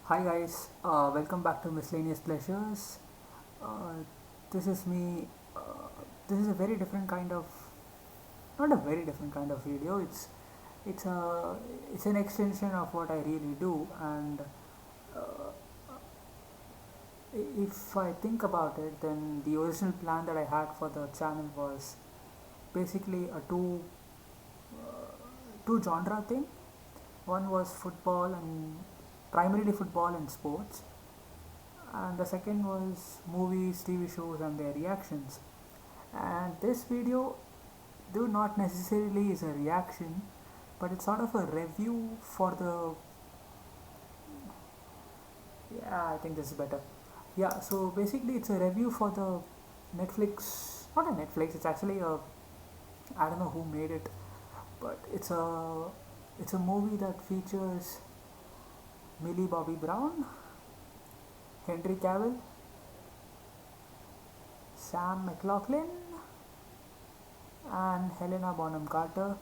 Hi guys, welcome back to Miscellaneous Pleasures. Uh, this is me. This is a very different kind of, not a very different kind of video. It's a it's an extension of what I really do. And uh, if I think about it, then the original plan that I had for the channel was basically a two genre thing. One was football and primarily football and sports, and the second was movies, TV shows, and their reactions. And this video, though not necessarily is a reaction, but it's sort of a review for the. Yeah, I think this is better. Yeah, so basically, it's a review for the Netflix. Not a Netflix. It's actually a. I don't know who made it, but it's a movie that features Millie Bobby Brown, Henry Cavill, Sam McLaughlin, and Helena Bonham Carter,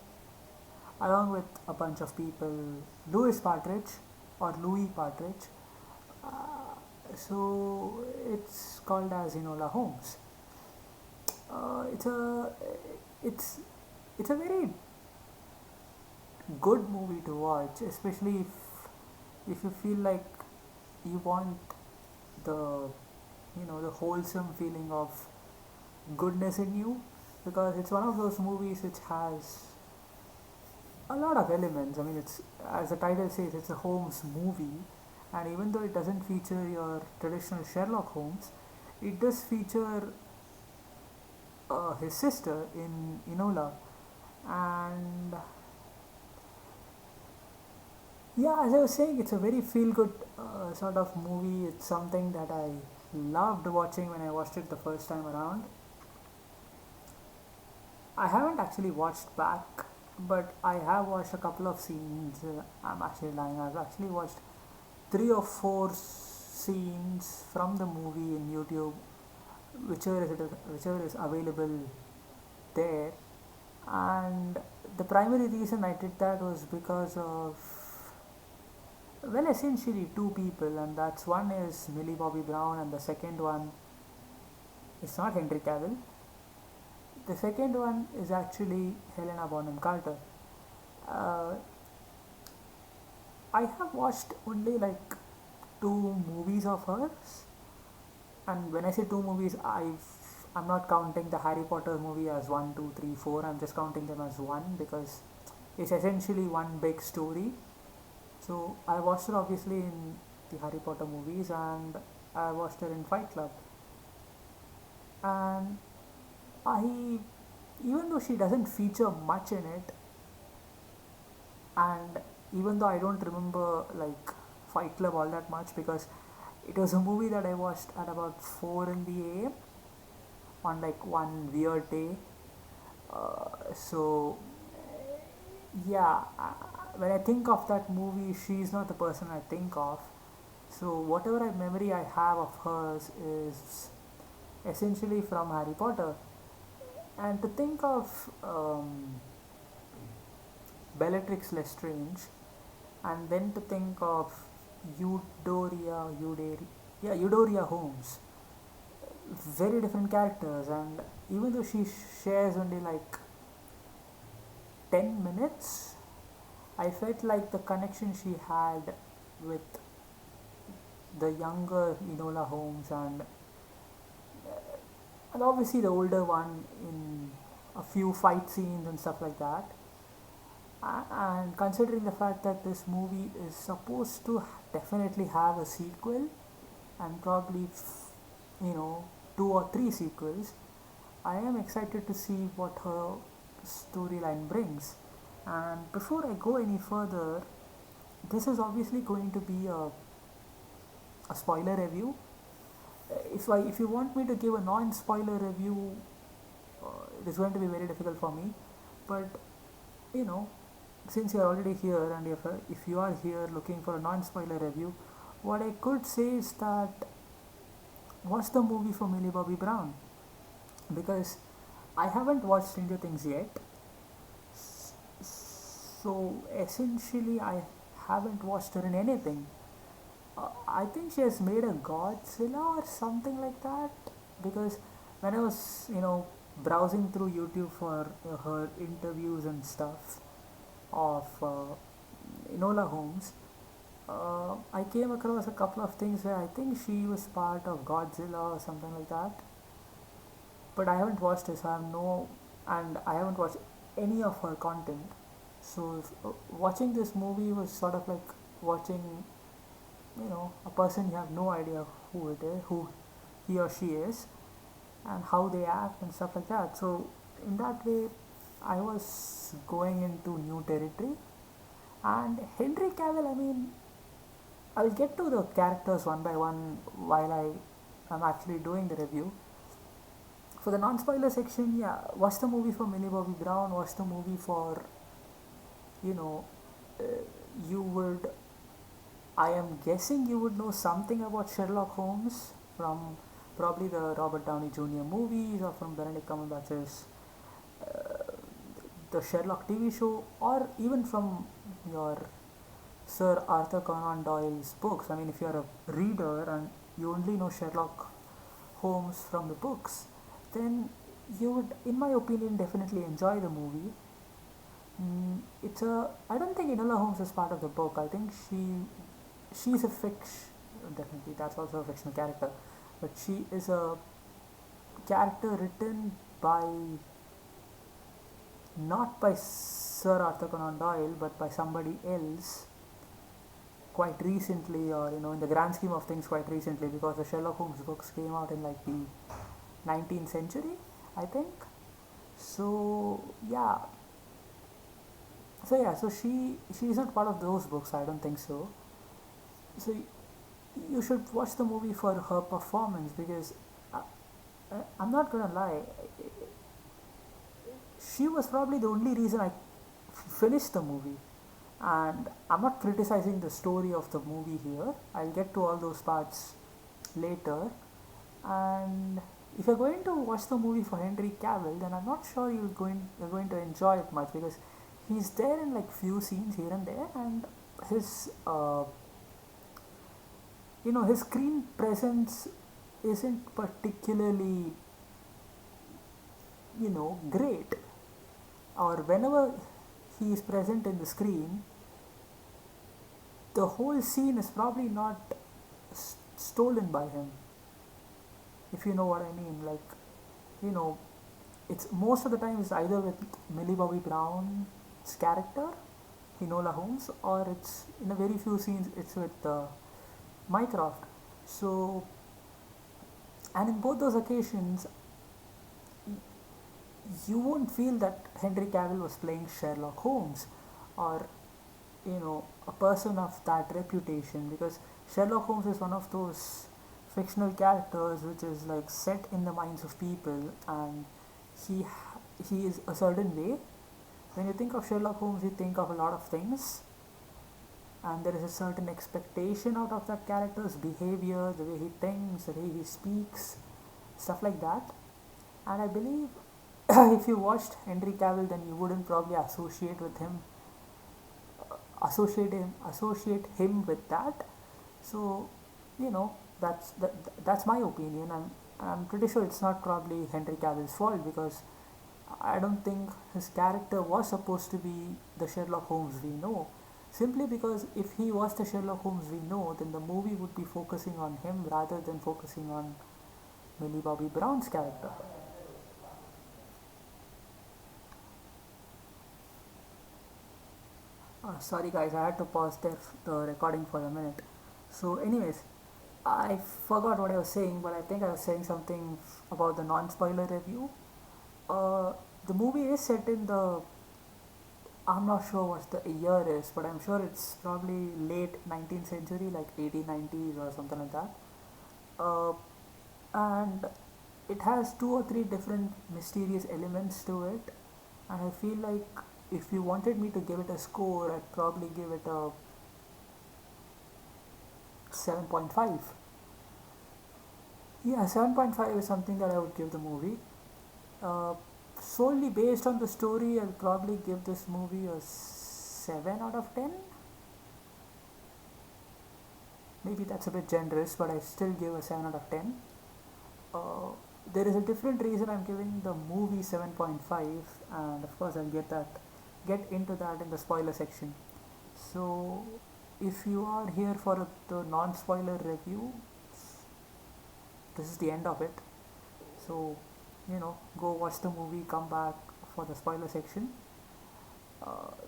along with a bunch of people, Louis Partridge or Louis Partridge. So it's called as Enola Holmes. It's a it's it's a very good movie to watch, especially if you feel like you want the the wholesome feeling of goodness in you, because it's one of those movies which has a lot of elements. I mean, it's, as the title says, it's a Holmes movie, and even though it doesn't feature your traditional Sherlock Holmes, it does feature his sister in Enola. And yeah, as I was saying, it's a very feel good sort of movie. It's something that I loved watching when I watched it the first time around. I haven't actually watched back, but I have watched a couple of scenes. I'm actually lying. I've actually watched three or four scenes from the movie in YouTube, whichever is available there. And the primary reason I did that was because of, well, essentially two people, and that's one is Millie Bobby Brown, and the second one is not Henry Cavill. The second one is actually Helena Bonham Carter. Uh, I have watched only like two movies of hers, and when I say two movies, I'm not counting the Harry Potter movie as one, two, three, four. I'm just counting them as one because it's essentially one big story. So I watched her obviously in the Harry Potter movies, and I watched her in Fight Club. And I, even though she doesn't feature much in it, and even though I don't remember like Fight Club all that much because it was a movie that I watched at about 4 in the AM on like one weird day. So yeah, when I think of that movie, she's not the person I think of. So whatever memory I have of hers is essentially from Harry Potter. And to think of Bellatrix Lestrange, and then to think of Eudoria Holmes, very different characters. And even though she shares only like 10 minutes, I felt like the connection she had with the younger Enola Holmes, and obviously the older one in a few fight scenes and stuff like that. And considering the fact that this movie is supposed to definitely have a sequel, and probably you know two or three sequels, I am excited to see what her storyline brings. And before I go any further, this is obviously going to be a spoiler review. If you want me to give a non-spoiler review, it is going to be very difficult for me. But you know, since you are already here, and if you are here looking for a non-spoiler review, what I could say is that watch the movie for Millie Bobby Brown, because I haven't watched Stranger Things yet. So essentially, I haven't watched her in anything. I think she has made a Godzilla or something like that, because when I was, browsing through YouTube for her interviews and stuff of Enola Holmes, I came across a couple of things where I think she was part of Godzilla or something like that. But I haven't watched it, so I have no, and I haven't watched any of her content. So watching this movie was sort of like watching, a person you have no idea who it is, who he or she is, and how they act and stuff like that. So in that way, I was going into new territory. And Henry Cavill, I mean, I'll get to the characters one by one while I am actually doing the review. For the non-spoiler section, yeah, watch the movie for Millie Bobby Brown. Watch the movie for, you know, uh, you would. I am guessing you would know something about Sherlock Holmes from probably the Robert Downey Jr. movies, or from Benedict Cumberbatch's the Sherlock TV show, or even from your Sir Arthur Conan Doyle's books. I mean, if you're a reader and you only know Sherlock Holmes from the books, then you would, in my opinion, definitely enjoy the movie. It's a. I don't think Enola Holmes is part of the book. I think she's a fiction. Definitely, that's also a fictional character, but she is a character written by, not by Sir Arthur Conan Doyle, but by somebody else quite recently, or in the grand scheme of things, quite recently, because the Sherlock Holmes books came out in like the 19th century, I think. So yeah, so she isn't part of those books. I don't think so. So you should watch the movie for her performance, because I'm not gonna lie, she was probably the only reason I finished the movie. And I'm not criticizing the story of the movie here. I'll get to all those parts later. And if you're going to watch the movie for Henry Cavill, then I'm not sure you're going to enjoy it much, because he's there in like few scenes here and there, and his his screen presence isn't particularly great. Or whenever he is present in the screen, the whole scene is probably not stolen by him, if you know what I mean. Like, you know, it's most of the time it's either with Millie Bobby Brown's character, Enola Holmes, or it's in a very few scenes it's with Mycroft. So, and in both those occasions, you won't feel that Henry Cavill was playing Sherlock Holmes, or a person of that reputation, because Sherlock Holmes is one of those fictional characters which is like set in the minds of people, and he he is a certain way. When you think of Sherlock Holmes, you think of a lot of things, and there is a certain expectation out of that character's behavior, the way he thinks, the way he speaks, stuff like that. And I believe if you watched Henry Cavill, then you wouldn't probably associate him with that. So, you know, that's my opinion. I'm pretty sure it's not probably Henry Cavill's fault, because I don't think his character was supposed to be the Sherlock Holmes we know. Simply because if he was the Sherlock Holmes we know, then the movie would be focusing on him rather than focusing on Millie Bobby Brown's character. Sorry guys, I had to pause the recording for a minute. So, anyways, I forgot what I was saying, but I think I was saying something about the non-spoiler review. Uh, the movie is set in the, I'm not sure what the year is, but I'm sure it's probably late 19th century, like 1890s or something like that. Uh, and it has two or three different mysterious elements to it, and I feel like if you wanted me to give it a score, I'd probably give it a 7.5. Yeah, 7.5 is something that I would give the movie. Uh, Solely based on the story, I'll probably give this movie a 7 out of 10. Maybe that's a bit generous, but I still give a 7 out of 10. Uh, there is a different reason I'm giving the movie 7.5, and of course I'll get into that in the spoiler section. So, if you are here for the non-spoiler review, this is the end of it. So, go watch the movie, come back for the spoiler section.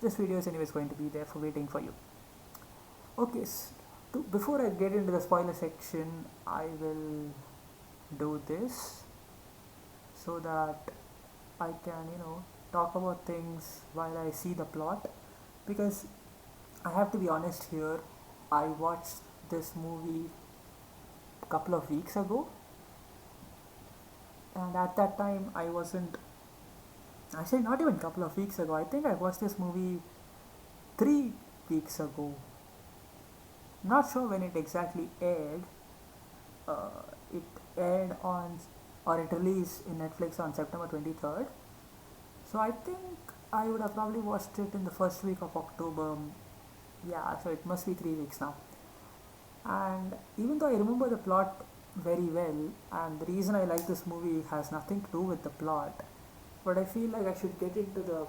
This video is anyways going to be there for waiting for you. Okay, before I get into the spoiler section, I will do this so that I can, talk about things while I see the plot, because I have to be honest here. I watched this movie a couple of weeks ago, and at that time I wasn't actually not even a couple of weeks ago. I think I watched this movie 3 weeks ago. Not sure when it exactly aired. It aired on, or it released in Netflix on September 23rd. So I think I would have probably watched it in the first week of October. Yeah, so it must be 3 weeks now. And even though I remember the plot very well, and the reason I like this movie has nothing to do with the plot, but I feel like I should get into the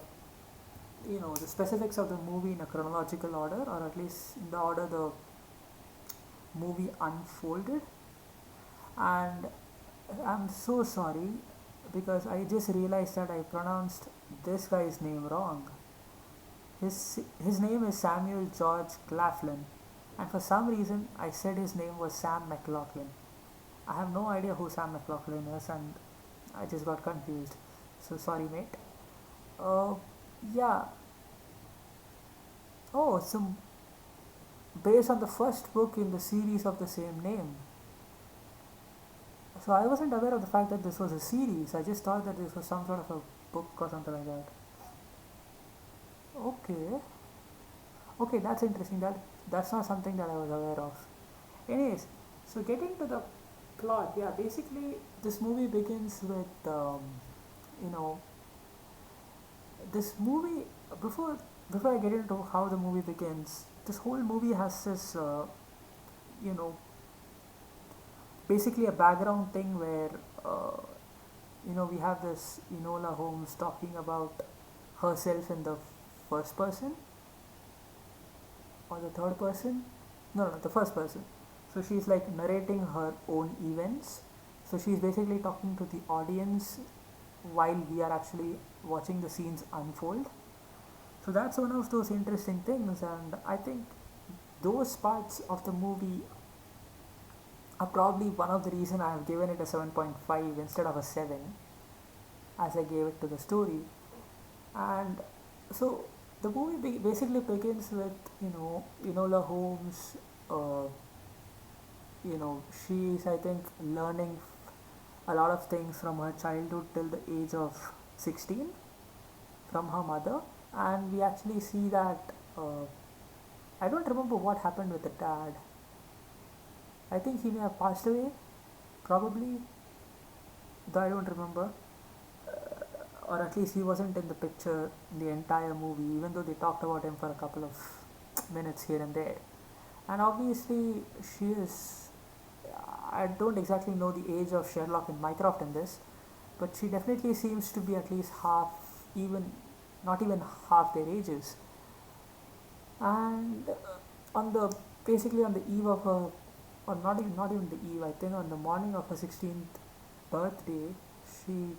specifics of the movie in a chronological order, or at least in the order the movie unfolded. And I'm so sorry, because I just realized that I pronounced this guy's name wrong. His name is Samuel George Claflin, and for some reason I said his name was Sam McLaughlin. I have no idea who Sam McLaughlin is, and I just got confused. So sorry, mate. Uh, yeah. Oh, so based on the first book in the series of the same name. So I wasn't aware of the fact that this was a series. I just thought that this was some sort of a book or something like that. Okay. Okay, that's interesting. That's not something that I was aware of. Anyways, so getting to the plot, yeah, basically this movie begins with you know this movie before I get into how the movie begins. This whole movie has this you know basically a background thing where we have this Enola Holmes talking about herself in the first person or the third person. No, the first person. So she's like narrating her own events. So she's basically talking to the audience while we are actually watching the scenes unfold. So that's one of those interesting things, and I think those parts of the movie are probably one of the reason I have given it a 7.5 instead of a 7, as I gave it to the story. And so the movie basically begins with Enola Holmes. She's, I think, learning a lot of things from her childhood till the age of 16 from her mother, and we actually see that I don't remember what happened with the dad. I think he may have passed away, probably, though I don't remember, or at least he wasn't in the picture in the entire movie, even though they talked about him for a couple of minutes here and there. And obviously, she is. I don't exactly know the age of Sherlock and Mycroft in this, but she definitely seems to be at least half, even not even half their ages. And on the basically on the eve of her, or not even the eve, I think on the morning of her 16th birthday, she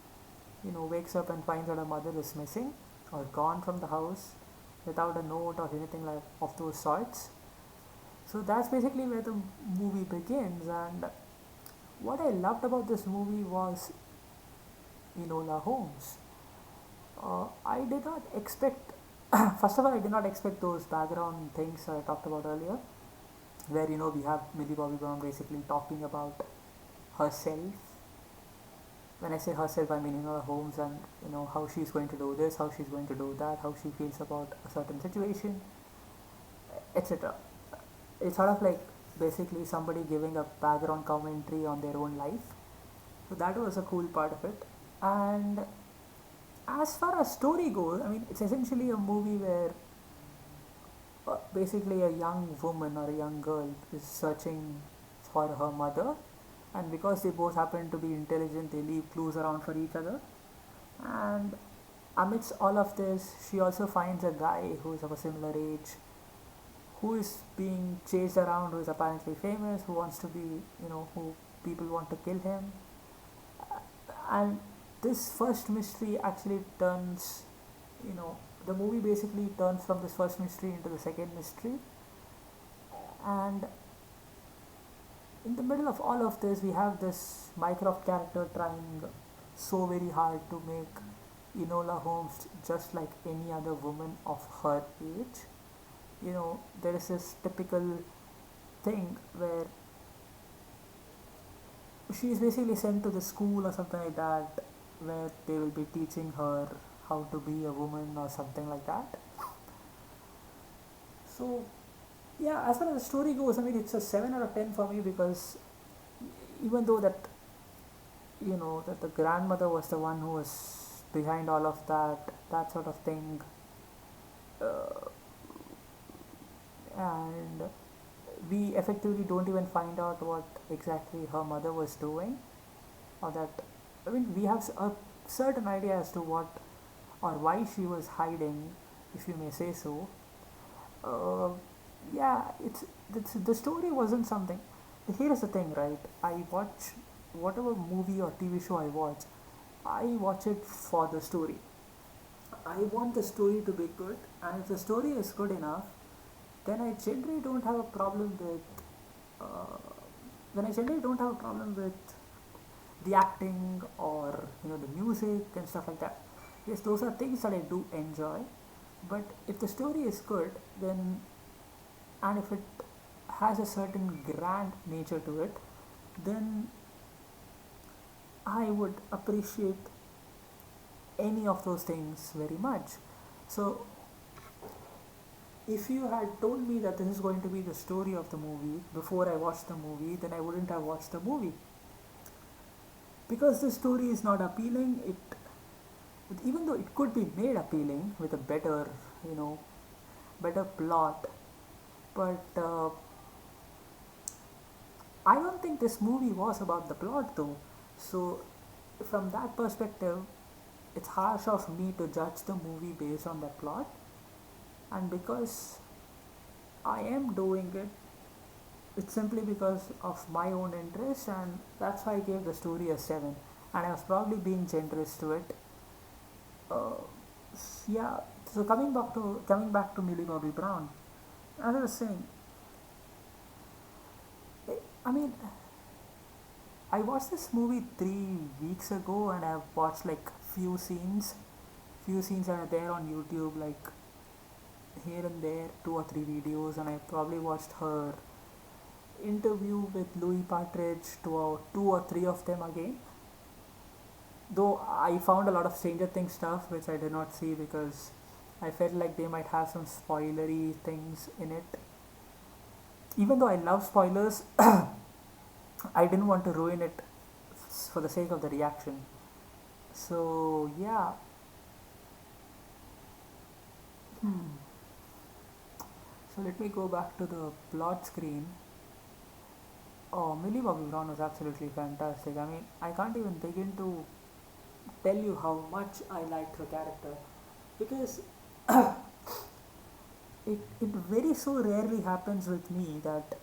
wakes up and finds that her mother is missing or gone from the house without a note or anything like of those sorts. So that's basically where the movie begins, and what I loved about this movie was Enola Holmes. I did not expect, first of all, I did not expect those background things I talked about earlier, where we have Millie Bobby Brown basically talking about herself. When I say herself, I mean Enola Holmes, and how she's going to do this, how she's going to do that, how she feels about a certain situation, etc. It's sort of like basically somebody giving a background commentary on their own life. So that was a cool part of it. And as far as story goes, I mean, it's essentially a movie where basically a young woman or a young girl is searching for her mother, and because they both happen to be intelligent, they leave clues around for each other. And amidst all of this, she also finds a guy who is of a similar age, who is being chased around, who is apparently famous, who wants to be, who people want to kill him. And this first mystery actually turns, you know, the movie basically turns from this first mystery into the second mystery. And in the middle of all of this, we have this Mycroft character trying so very hard to make Enola Holmes just like any other woman of her age. There is this typical thing where she is basically sent to the school or something like that, where they will be teaching her how to be a woman or something like that. So, yeah, as far as the story goes, I mean, it's a 7 out of 10 for me, because even though that the grandmother was the one who was behind all of that sort of thing, uh, and we effectively don't even find out what exactly her mother was doing, or that, I mean, we have a certain idea as to what or why she was hiding, if you may say so. uh, yeah, the story wasn't something. Here is the thing, right? I watch whatever movie or TV show I watch it for the story. I want the story to be good, and if the story is good enough, then I generally don't have a problem with uh, then I generally don't have a problem with the acting, or the music and stuff like that. Yes, those are things that I do enjoy, but if the story is good, then, and if it has a certain grand nature to it, then I would appreciate any of those things very much. So if you had told me that this is going to be the story of the movie before I watched the movie, then I wouldn't have watched the movie, because the story is not appealing. Even though it could be made appealing with a you know better plot, but I don't think this movie was about the plot, though. So from that perspective, it's harsh of me to judge the movie based on the plot. And because I am doing it, it's simply because of my own interest, and that's why I gave the story a 7. And I was probably being generous to it. uh, yeah. So coming back to Millie Bobby Brown, as I was saying, I mean, I watched this movie 3 weeks ago, and I've watched like few scenes are there on YouTube, like here and there, 2 or 3 videos, and I probably watched her interview with Louis Partridge, two or three of them again. Though I found a lot of Stranger Things stuff which I did not see, because I felt like they might have some spoilery things in it. Even though I love spoilers, I didn't want to ruin it for the sake of the reaction. So yeah. Hmm. So let me go back to the plot screen. Oh, Millie Bobby Brown was absolutely fantastic. I mean, I can't even begin to tell you how much I liked her character, because it very so rarely happens with me that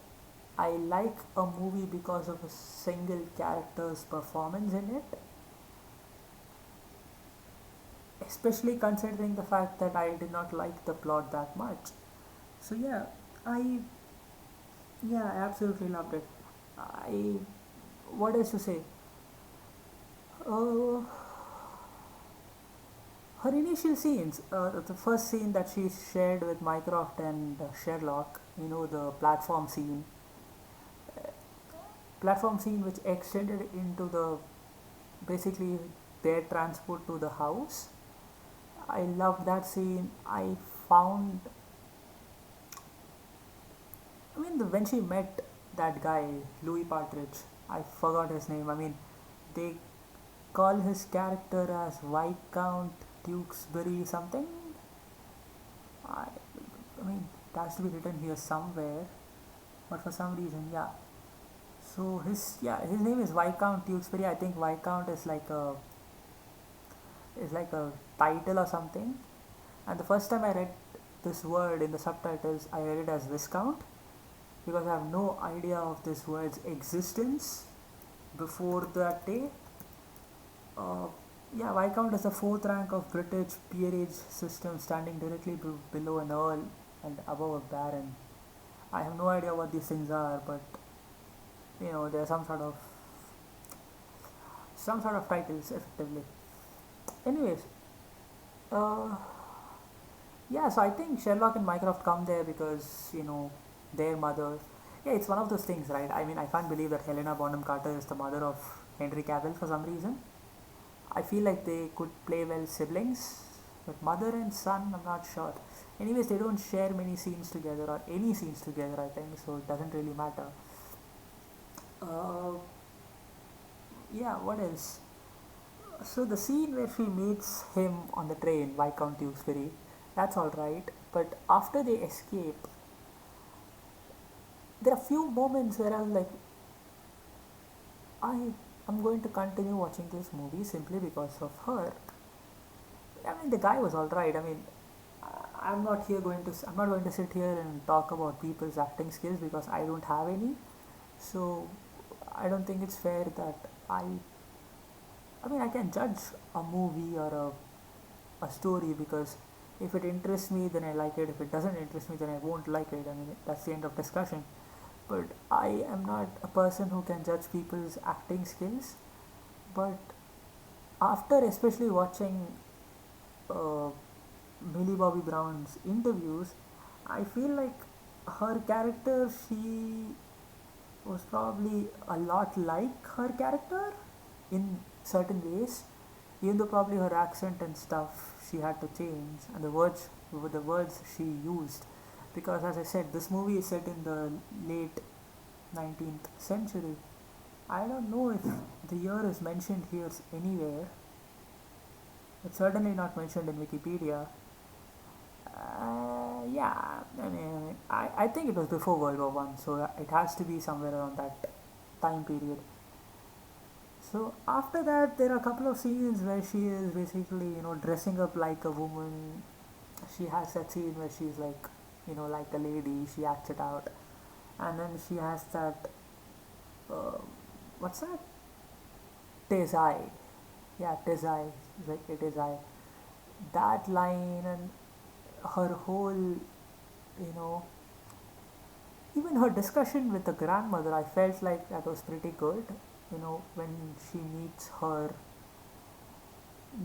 I like a movie because of a single character's performance in it, especially considering the fact that I did not like the plot that much. So I I absolutely loved it. I What else to say? Uh, Her initial scenes, the first scene that she shared with Mycroft and Sherlock, the platform scene which extended into the basically their transport to the house. I loved that scene. Found, I mean, when she met that guy, Louis Partridge, I forgot his name. I mean, they call his character as Viscount Tewksbury something. I, I mean, It has to be written here somewhere, but for some reason, yeah. So his name is Viscount Tewkesbury. I think Viscount is like a title or something. And the first time I read this word in the subtitles, I read it as Viscount because I have no idea of this word's existence before that day. Uh, yeah, Viscount is the fourth rank of British peerage system, standing directly below an earl and above a baron. I have no idea what these things are, but they're some sort of titles, effectively. Anyways, uh, yeah. So I think Sherlock and Mycroft come there because their mother. Yeah, it's one of those things, right? I mean, I can't believe that Helena Bonham Carter is the mother of Henry Cavill for some reason. I feel like they could play well siblings, but mother and son, I'm not sure. Anyways, they don't share many scenes together or any scenes together, I think, so it doesn't really matter. Uh, yeah, what else? So the scene where she meets him on the train, Viscount Tewkesbury, that's alright. But after they escape, there are few moments where I'm like, I am going to continue watching this movie simply because of her. I mean, the guy was alright. I mean, I'm not going to sit here and talk about people's acting skills because I don't have any. So I don't think it's fair that I mean, I can judge a movie or a story because if it interests me, then I like it. If it doesn't interest me, then I won't like it. I mean, that's the end of discussion. But I am not a person who can judge people's acting skills. But after especially watching uh, Millie Bobby Brown's interviews, I feel like her character, she was probably a lot like her character in certain ways, even though probably her accent and stuff she had to change, and the words she used, because as I said, this movie is set in the late 19th century. I don't know if the year is mentioned here anywhere. It's certainly not mentioned in Wikipedia. Yeah, I mean, I think it was before World War One, so it has to be somewhere around that time period. So after that, there are a couple of scenes where she is basically, dressing up like a woman. She has that scene where she's like, like a lady. She acts it out, and then she has that. Uh, what's that? Tis I. Yeah, tis I. Like it is I. That line and her whole, know, even her discussion with the grandmother, I felt like that was pretty good. When she meets her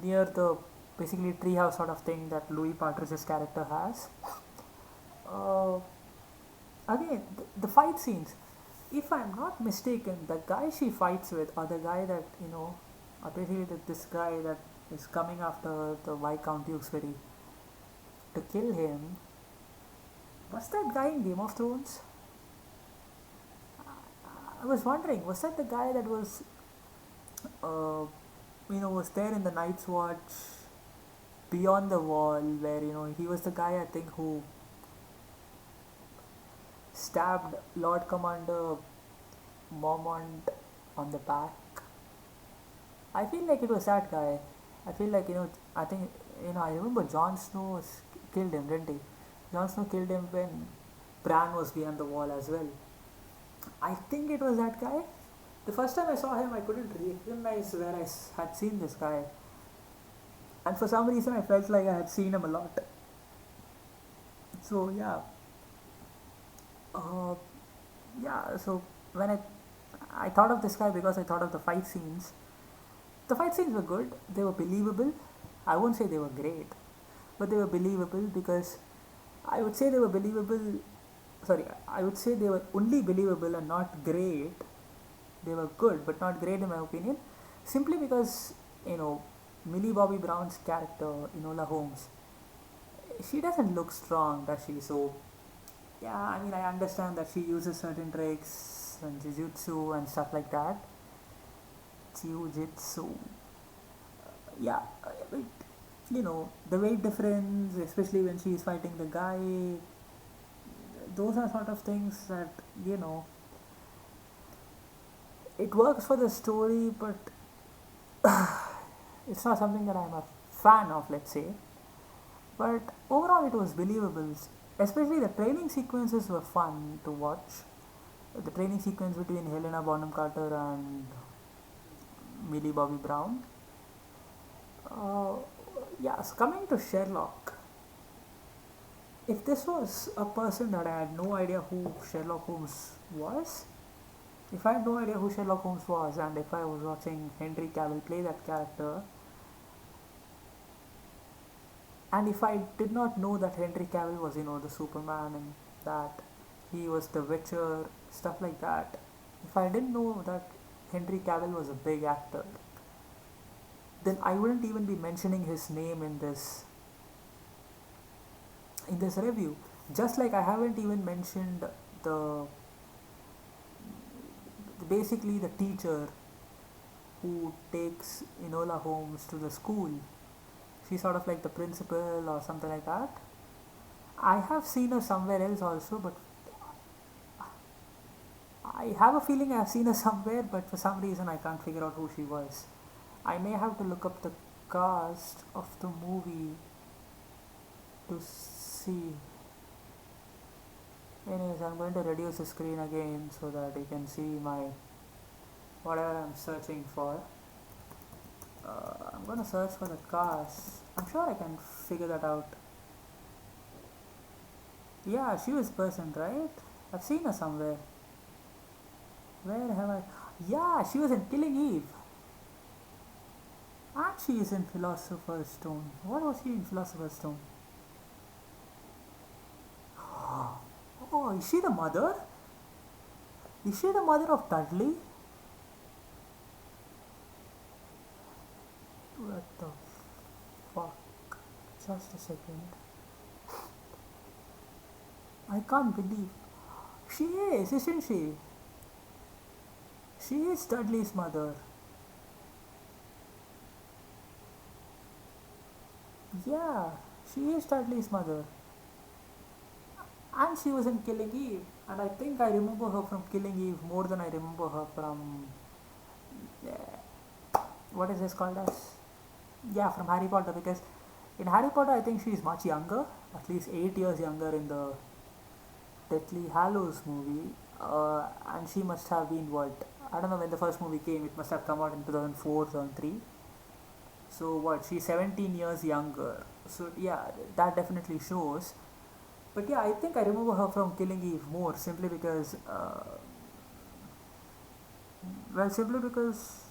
near the basically treehouse sort of thing that Louis Partridge's character has. Uh, Again, the fight scenes. If I'm not mistaken, the guy she fights with, or the guy that basically this guy that is coming after the Viscount Tewkesbury to kill him, was that guy in Game of Thrones? I was wondering, was that the guy that uh, was there in the Night's Watch Beyond the Wall, where he was the guy I think who stabbed Lord Commander Mormont on the back. I feel like it was that guy. I feel like I think I remember Jon Snow killed him, didn't he? Jon Snow killed him when Bran was behind the wall as well. I think it was that guy. The first time I saw him, I couldn't recognize where had seen this guy, and for some reason, I felt like I had seen him a lot. So uh, yeah. So when I thought of this guy because I thought of the fight scenes. The fight scenes were good. They were believable. I won't say they were great, but they were believable because I would say they were believable. Sorry, I would say they were only believable and not great. They were good, but not great in my opinion. Simply because Millie Bobby Brown's character, Enola Holmes, she doesn't look strong, does she? So yeah, I mean, I understand that she uses certain tricks and jujutsu and stuff like that. Jiu-jitsu. Yeah, but the weight difference, especially when she is fighting the guy, those are sort of things that, you know, it works for the story, but it's not something that I'm a fan of, let's say. But overall, it was believable. Especially the training sequences were fun to watch. The training sequence between Helena Bonham Carter and Millie Bobby Brown. Uh, so coming to Sherlock, if this was a person that I had no idea who Sherlock Holmes was, if I had no idea who Sherlock Holmes was, and if I was watching Henry Cavill play that character, and if I did not know that Henry Cavill was, the Superman, and that he was the Witcher, stuff like that, if I didn't know that Henry Cavill was a big actor, then I wouldn't even be mentioning his name in this review. Just like I haven't even mentioned the basically the teacher who takes Enola Holmes to the school. She's sort of like the principal or something like that. I have seen her somewhere else also, but I have a feeling I've seen her somewhere, but for some reason I can't figure out who she was. I may have to look up the cast of the movie to see. Anyways, I'm going to reduce the screen again so that you can see my whatever I'm searching for. I'm going to search for the cast. I'm sure I can figure that out. Yeah, she was person, right? I've seen her somewhere. Where have I? Yeah, she was in Killing Eve. And she is in Philosopher's Stone. What was she in Philosopher's Stone? Oh, is she the mother? Is she the mother of Dudley? What the fuck? Just a second. I can't believe. She is, isn't she? She is Dudley's mother. Yeah, she is Dudley's mother. And she was in Killing Eve. And I think I remember her from Killing Eve more than I remember her from. What is this called as? Yeah, from Harry Potter. Because in Harry Potter, I think she is much younger. At least 8 years younger in the Deathly Hallows movie. And she must have been what? I don't know when the first movie came. It must have come out in 2004, 2003. So what? She's 17 years younger. So yeah, that definitely shows. But yeah, I think I remember her from Killing Eve more simply because, simply because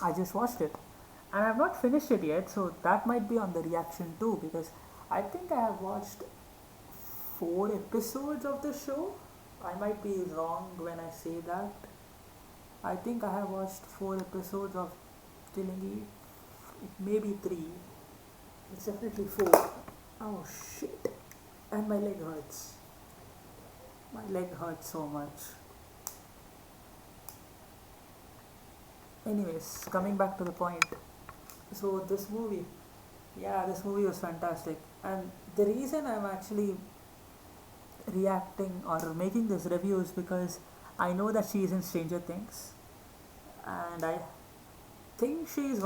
I just watched it and I have not finished it yet. So that might be on the reaction too because I think I have watched 4 episodes of the show. I might be wrong when I say that. I think I have watched 4 episodes of Killing Eve. It may be 3. It's definitely 4. Oh shit. And my leg hurts. My leg hurts so much. Anyways, coming back to the point. So this movie was fantastic. And the reason I'm actually reacting or making this review is because I know that she is in Stranger Things. And I think she is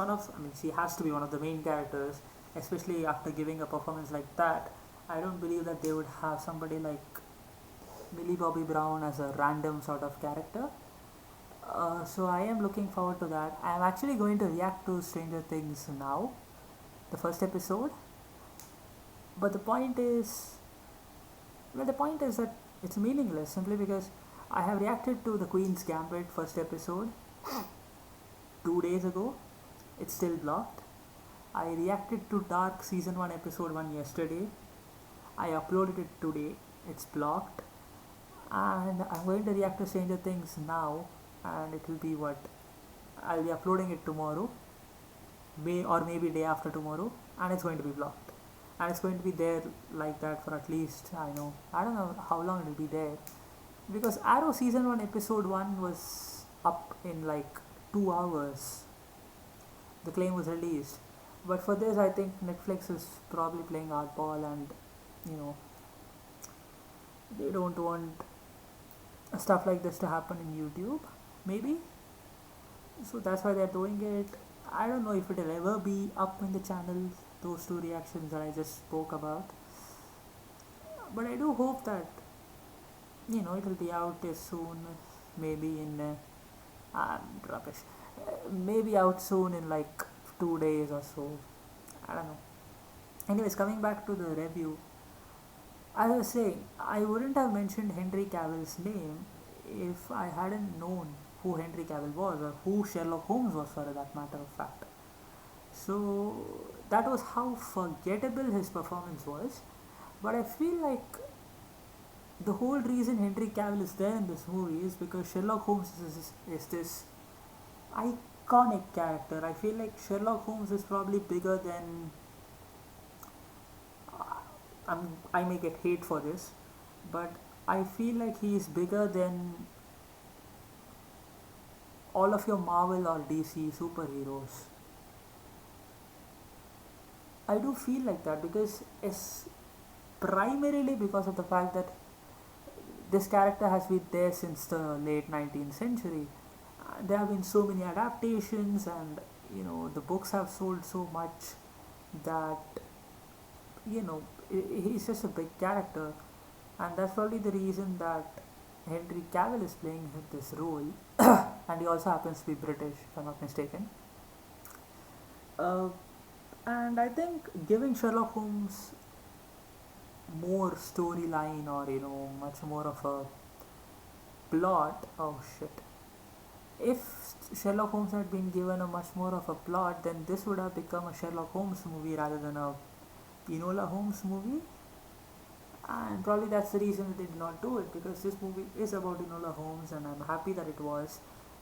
she has to be one of the main characters, especially after giving a performance like that. I don't believe that they would have somebody like Millie Bobby Brown as a random sort of character. So I am looking forward to that. I am actually going to react to Stranger Things now, the first episode. But the point is that it's meaningless simply because I have reacted to the Queen's Gambit first episode 2 days ago. It's still blocked. I reacted to Dark Season 1 Episode 1 yesterday. I uploaded it today. It's blocked. And I'm going to react to Stranger Things now. And it will be I'll be uploading it tomorrow. Maybe day after tomorrow. And it's going to be blocked. And it's going to be there like that for at least, I don't know how long it will be there. Because Arrow Season 1 Episode 1 was up in 2 hours. The claim was released. But for this, I think Netflix is probably playing hardball and, They don't want stuff like this to happen in YouTube, maybe. So that's why they're doing it. I don't know if it'll ever be up in the channel, those two reactions that I just spoke about. But I do hope that, it'll be out as soon, maybe in, rubbish. Maybe out soon in like 2 days or so. I don't know. Anyways, coming back to the review, as I was saying, I wouldn't have mentioned Henry Cavill's name if I hadn't known who Henry Cavill was or who Sherlock Holmes was, for that matter of fact. So that was how forgettable his performance was. But I feel like the whole reason Henry Cavill is there in this movie is because Sherlock Holmes is this iconic character. I feel like Sherlock Holmes is probably bigger than. I may get hate for this, but I feel like he is bigger than all of your Marvel or DC superheroes. I do feel like that because it's primarily because of the fact that this character has been there since the late 19th century. There have been so many adaptations, and the books have sold so much that he's just a big character, and that's probably the reason that Henry Cavill is playing this role, and he also happens to be British, if I'm not mistaken. Uh, and I think giving Sherlock Holmes more storyline, or much more of a plot. Oh shit! If Sherlock Holmes had been given a much more of a plot, then this would have become a Sherlock Holmes movie rather than a Enola Holmes movie. And probably that's the reason they did not do it, because this movie is about Enola Holmes, and I'm happy that it was,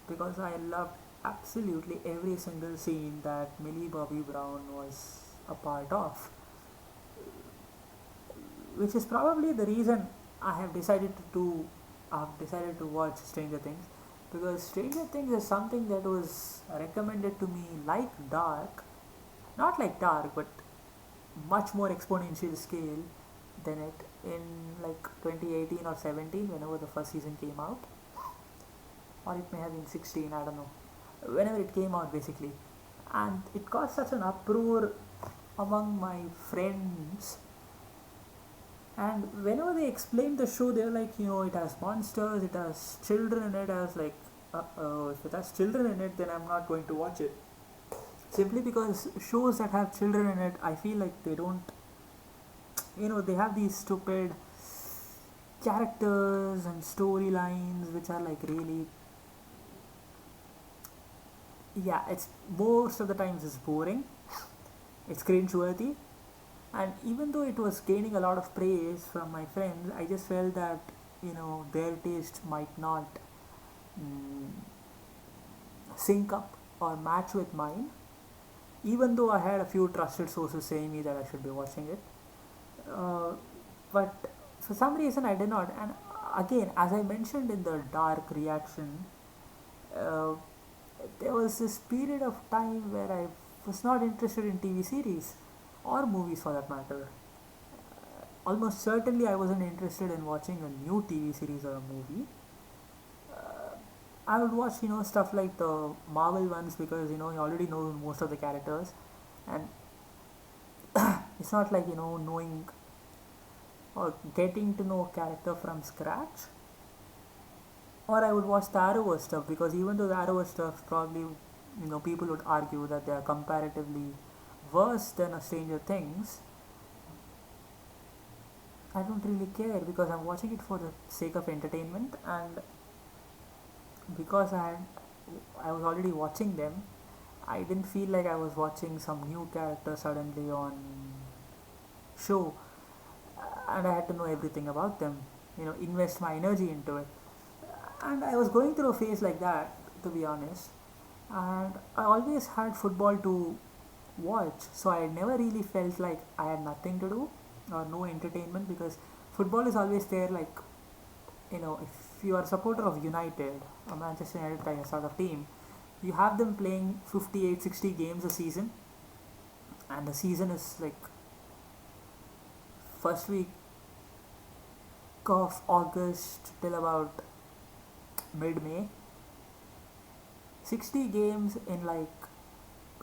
because I loved absolutely every single scene that Millie Bobby Brown was a part of, which is probably the reason I've decided to watch Stranger Things, because Stranger Things is something that was recommended to me like Dark, not like Dark, but much more exponential scale than it, in like 2018 or 17, whenever the first season came out, or it may have been 16, I don't know, whenever it came out basically. And it caused such an uproar among my friends, and whenever they explained the show, they were like, it has monsters, it has children in it. I was like, if it has children in it, then I'm not going to watch it. Simply because shows that have children in it, I feel like they don't, they have these stupid characters and storylines which are like really, yeah, it's most of the times it's boring, it's cringe-worthy, and even though it was gaining a lot of praise from my friends, I just felt that their taste might not mm, sync up or match with mine, even though I had a few trusted sources saying me that I should be watching it. But for some reason I did not. And again, as I mentioned in the Dark reaction, uh, there was this period of time where I was not interested in TV series or movies, for that matter. Almost certainly I wasn't interested in watching a new TV series or a movie. I would watch stuff like the Marvel ones, because you already know most of the characters, and it's not like knowing or getting to know a character from scratch. Or I would watch the Arrow stuff, because even though the Arrow stuff probably people would argue that they are comparatively worse than a Stranger Things, I don't really care, because I'm watching it for the sake of entertainment, and because I was already watching them, I didn't feel like I was watching some new character suddenly on show, and I had to know everything about them, invest my energy into it. And I was going through a phase like that, to be honest. And I always had football to watch, so I never really felt like I had nothing to do or no entertainment, because football is always there. Like, if you are a supporter of United, a Manchester United kind of sort of team, you have them playing 58, 60 games a season, and the season is like, first week of August till about mid May. 60 games in like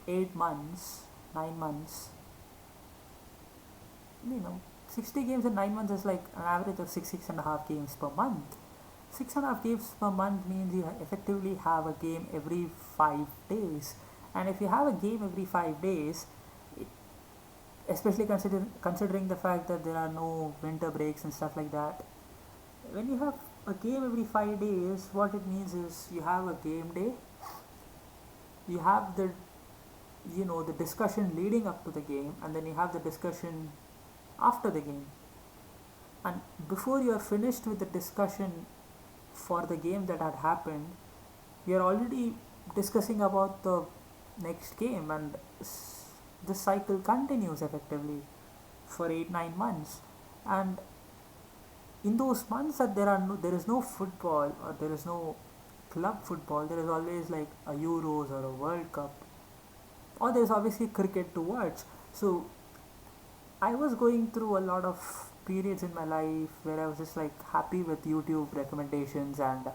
8 months, 9 months. You know, 60 games in 9 months is like an average of six and a half games per month. Six and a half games per month means you effectively have a game every 5 days. And if you have a game every 5 days, especially considering the fact that there are no winter breaks and stuff like that, when you have a game every 5 days, what it means is you have a game day, you have the discussion leading up to the game, and then you have the discussion after the game. And before you are finished with the discussion for the game that had happened, we are already discussing about the next game, and this cycle continues effectively for 8 9 months. And in those months that there is no football, or there is no club football, there is always like a Euros or a World Cup, or there is obviously cricket to watch. So I was going through a lot of periods in my life where I was just like happy with YouTube recommendations and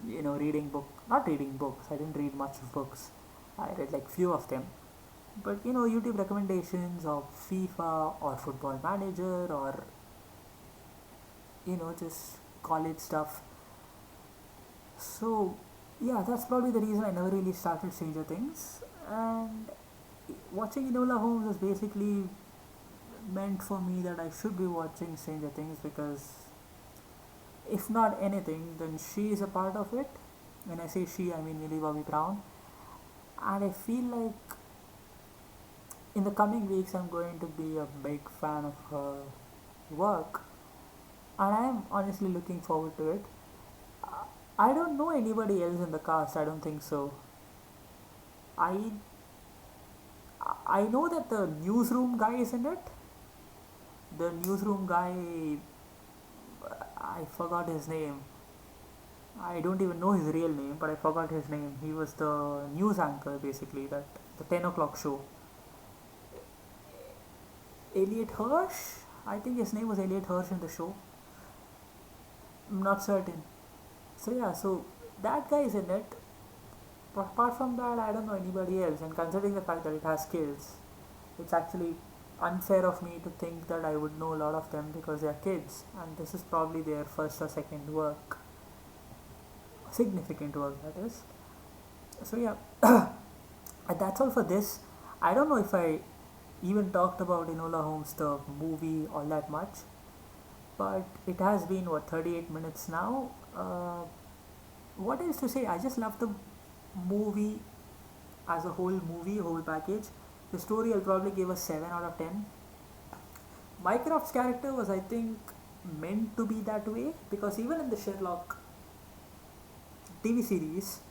reading not reading books. I didn't read much of books. I read like few of them. But YouTube recommendations of FIFA or Football Manager, or just college stuff. So yeah, that's probably the reason I never really started Stranger Things. And watching Enola Holmes was basically meant for me that I should be watching Stranger Things, because if not anything, then she is a part of it. When I say she, I mean Millie Bobby Brown. And I feel like in the coming weeks I'm going to be a big fan of her work, and I am honestly looking forward to it. I don't know anybody else in the cast. I don't think so. I I know that the newsroom guy is in it. The newsroom guy, I forgot his name. I don't even know his real name, but I forgot his name. He was the news anchor, basically, that the 10 o'clock show. Elliot Hirsch, I think his name was Elliot Hirsch in the show. I'm not certain. So yeah, so that guy is in it. But apart from that, I don't know anybody else. And considering the fact that it has kids, it's actually unfair of me to think that I would know a lot of them, because they are kids, and this is probably their first or second work, significant work, that is. So yeah, and that's all for this. I don't know if I even talked about Enola Holmes the movie all that much, but it has been 38 minutes now. What is to say? I just love the movie as a whole package. The story I'll probably give a 7 out of 10. Mycroft's character was, I think, meant to be that way, because even in the Sherlock TV series,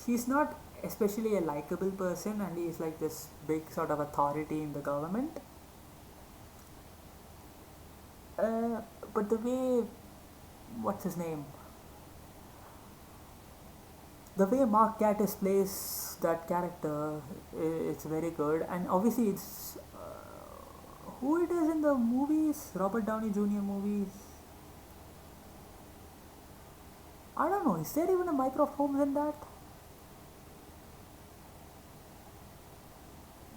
he's not especially a likable person, and he is like this big sort of authority in the government. But the way, what's his name? The way Mark Gatiss plays that character, it's very good. And obviously, it's who it is in the movies, Robert Downey Jr. movies. I don't know. Is there even a Mycroft Holmes in that?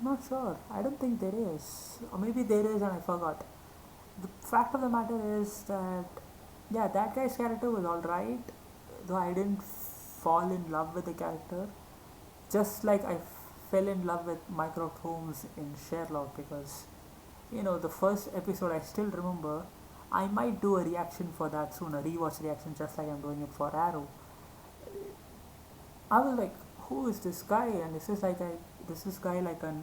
Not sure. I don't think there is. Or maybe there is and I forgot. The fact of the matter is that, yeah, that guy's character was alright, though I didn't fall in love with the character. Just like I fell in love with Mycroft Holmes in Sherlock, because, the first episode I still remember. I might do a reaction for that soon, a rewatch reaction, just like I'm doing it for Arrow. I was like, who is this guy? And this guy like a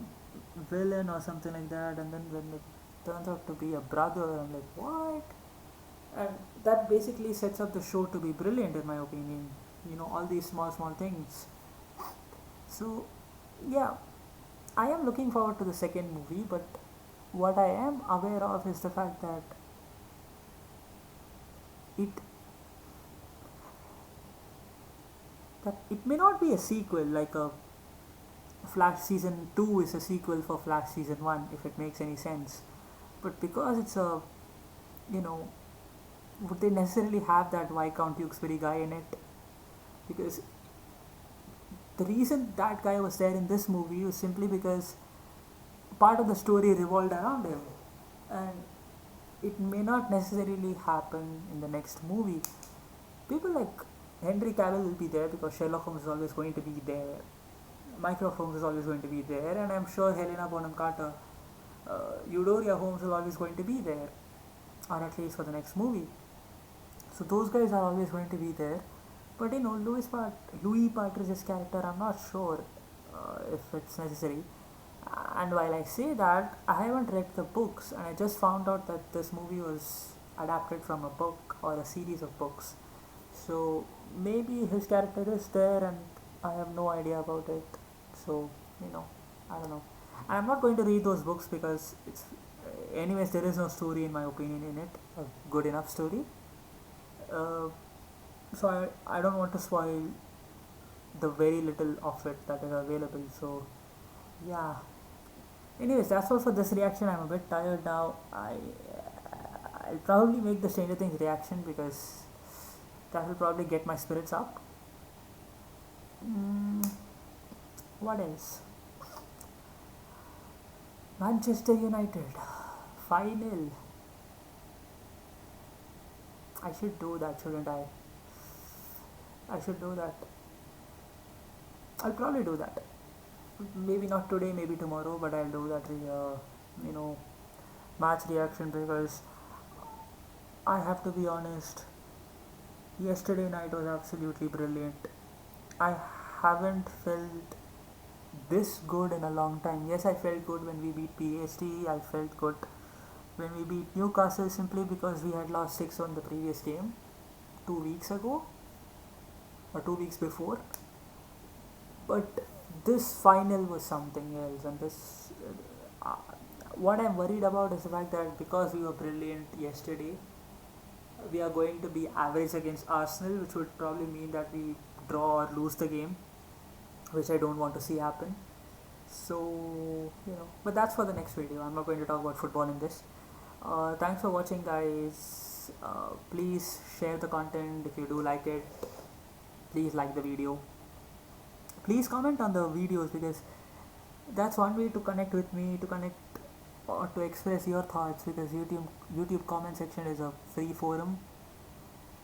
villain or something like that. And then when it turns out to be a brother, I'm like, what? And that basically sets up the show to be brilliant, in my opinion. All these small things. So yeah, I am looking forward to the second movie, but what I am aware of is the fact that it it may not be a sequel, like a Flash season 2 is a sequel for Flash season 1, if it makes any sense. But because it's a, would they necessarily have that Viscount Tewkesbury guy in it? Because the reason that guy was there in this movie was simply because part of the story revolved around him, and it may not necessarily happen in the next movie. People like Henry Cavill will be there because Sherlock Holmes is always going to be there. Mycroft Holmes is always going to be there, and I'm sure Helena Bonham Carter, Eudora Holmes is always going to be there, or at least for the next movie. So those guys are always going to be there. But Louis Partridge's character, I'm not sure if it's necessary. And while I say that, I haven't read the books, and I just found out that this movie was adapted from a book or a series of books. So maybe his character is there, and I have no idea about it. So I don't know. And I'm not going to read those books because anyways, there is no story in my opinion in it, a good enough story. Uh, so I don't want to spoil the very little of it that is available. So yeah. Anyways, that's all for this reaction. I'm a bit tired now. I'll probably make the Stranger Things reaction because that will probably get my spirits up. Mm, what else? Manchester United final. I should do that, shouldn't I? I should do that. I'll probably do that. Maybe not today, maybe tomorrow, but I'll do that. You know, match reaction because I have to be honest. Yesterday night was absolutely brilliant. I haven't felt this good in a long time. Yes, I felt good when we beat PSG. I felt good when we beat Newcastle simply because we had lost 6 on the previous game 2 weeks ago or 2 weeks before. But this final was something else, and uh, what I'm worried about is the fact that because we were brilliant yesterday, we are going to be average against Arsenal, which would probably mean that we draw or lose the game, which I don't want to see happen. So, but that's for the next video. I'm not going to talk about football in this. Thanks for watching, guys. Please share the content if you do like it. Please like the video. Please comment on the videos because that's one way to connect with me, to connect or to express your thoughts, because YouTube comment section is a free forum.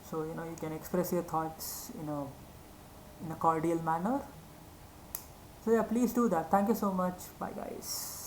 So you can express your thoughts in a cordial manner. So yeah, please do that. Thank you so much. Bye, guys.